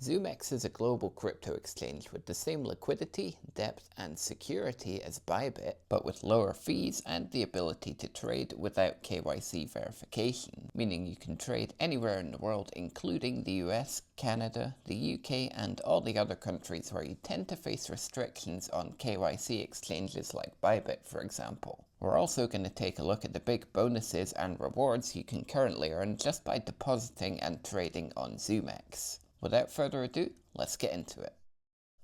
Zoomex is a global crypto exchange with the same liquidity, depth, and security as Bybit, but with lower fees and the ability to trade without KYC verification, meaning you can trade anywhere in the world, including the US, Canada, the UK, and all the other countries where you tend to face restrictions on KYC exchanges like Bybit, for example. We're also going to take a look at the big bonuses and rewards you can currently earn just by depositing and trading on Zoomex. Without further ado, let's get into it.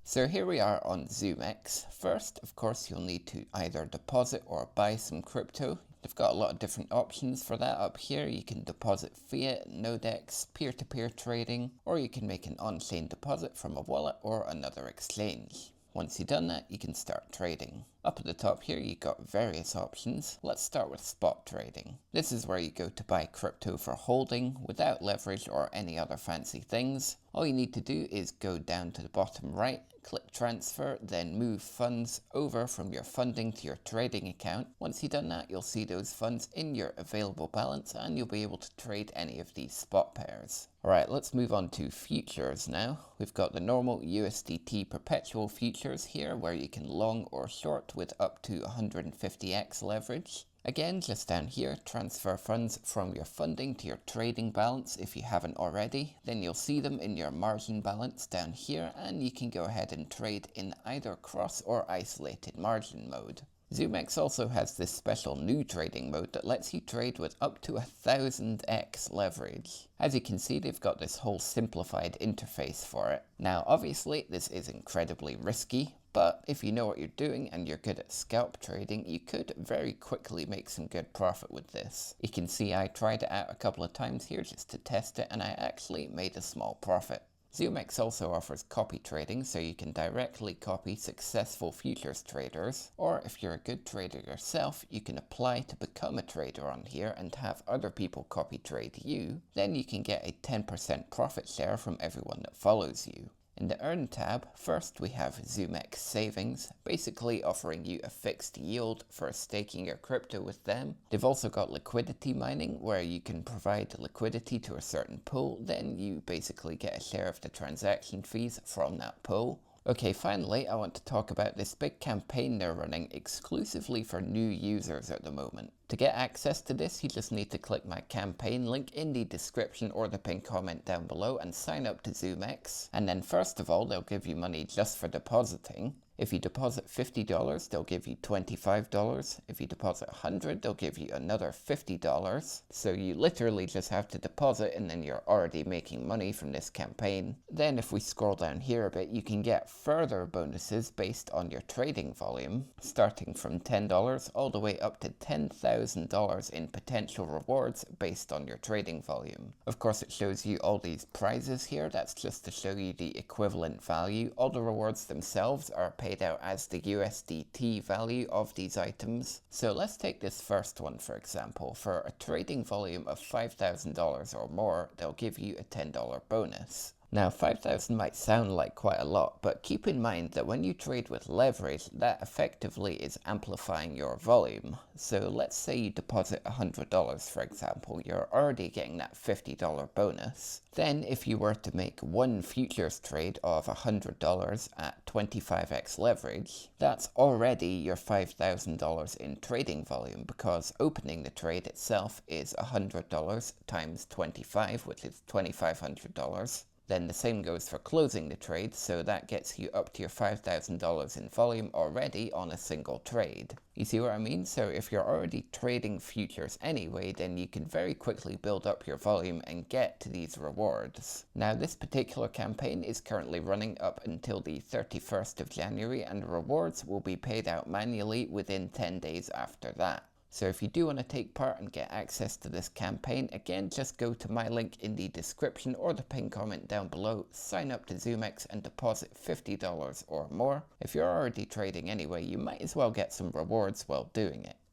So here we are on Zoomex. First, of course, you'll need to either deposit or buy some crypto. They've got a lot of different options for that up here. You can deposit fiat, Nodex, peer-to-peer trading, or you can make an on-chain deposit from a wallet or another exchange. Once you've done that, you can start trading. Up at the top here, you've got various options. Let's start with spot trading. This is where you go to buy crypto for holding without leverage or any other fancy things. All you need to do is go down to the bottom right, click transfer, then move funds over from your funding to your trading account. Once you've done that, you'll see those funds in your available balance and you'll be able to trade any of these spot pairs. Alright, let's move on to futures now. We've got the normal USDT perpetual futures here where you can long or short with up to 150x leverage. Again, just down here, transfer funds from your funding to your trading balance if you haven't already. Then you'll see them in your margin balance down here and you can go ahead and trade in either cross or isolated margin mode. Zoomex also has this special new trading mode that lets you trade with up to 1000x leverage. As you can see, they've got this whole simplified interface for it. Now obviously this is incredibly risky, but if you know what you're doing and you're good at scalp trading, you could very quickly make some good profit with this. You can see I tried it out a couple of times here just to test it and I actually made a small profit. Zoomex also offers copy trading, so you can directly copy successful futures traders, or if you're a good trader yourself, you can apply to become a trader on here and have other people copy trade you. Then you can get a 10% profit share from everyone that follows you. In the Earn tab, first we have Zoomex Savings, basically offering you a fixed yield for staking your crypto with them. They've also got liquidity mining, where you can provide liquidity to a certain pool, then you basically get a share of the transaction fees from that pool. Okay, finally, I want to talk about this big campaign they're running exclusively for new users at the moment. To get access to this, you just need to click my campaign link in the description or the pinned comment down below and sign up to Zoomex. And then first of all, they'll give you money just for depositing. If you deposit $50, they'll give you $25. If you deposit $100, they'll give you another $50. So you literally just have to deposit and then you're already making money from this campaign. Then if we scroll down here a bit, you can get further bonuses based on your trading volume, starting from $10 all the way up to $10,000 in potential rewards based on your trading volume. Of course, it shows you all these prizes here. That's just to show you the equivalent value. All the rewards themselves are paid out as the USDT value of these items. So let's take this first one for example. For a trading volume of $5,000 or more, they'll give you a $10 bonus. Now 5,000 might sound like quite a lot, but keep in mind that when you trade with leverage, that effectively is amplifying your volume. So let's say you deposit $100 for example, you're already getting that $50 bonus. Then if you were to make one futures trade of $100 at 25x leverage, that's already your $5,000 in trading volume, because opening the trade itself is $100 times 25, which is $2,500. Then the same goes for closing the trade, so that gets you up to your $5,000 in volume already on a single trade. You see what I mean? So if you're already trading futures anyway, then you can very quickly build up your volume and get to these rewards. Now this particular campaign is currently running up until the 31st of January and rewards will be paid out manually within 10 days after that. So if you do want to take part and get access to this campaign, again, just go to my link in the description or the pinned comment down below, sign up to Zoomex and deposit $50 or more. If you're already trading anyway, you might as well get some rewards while doing it.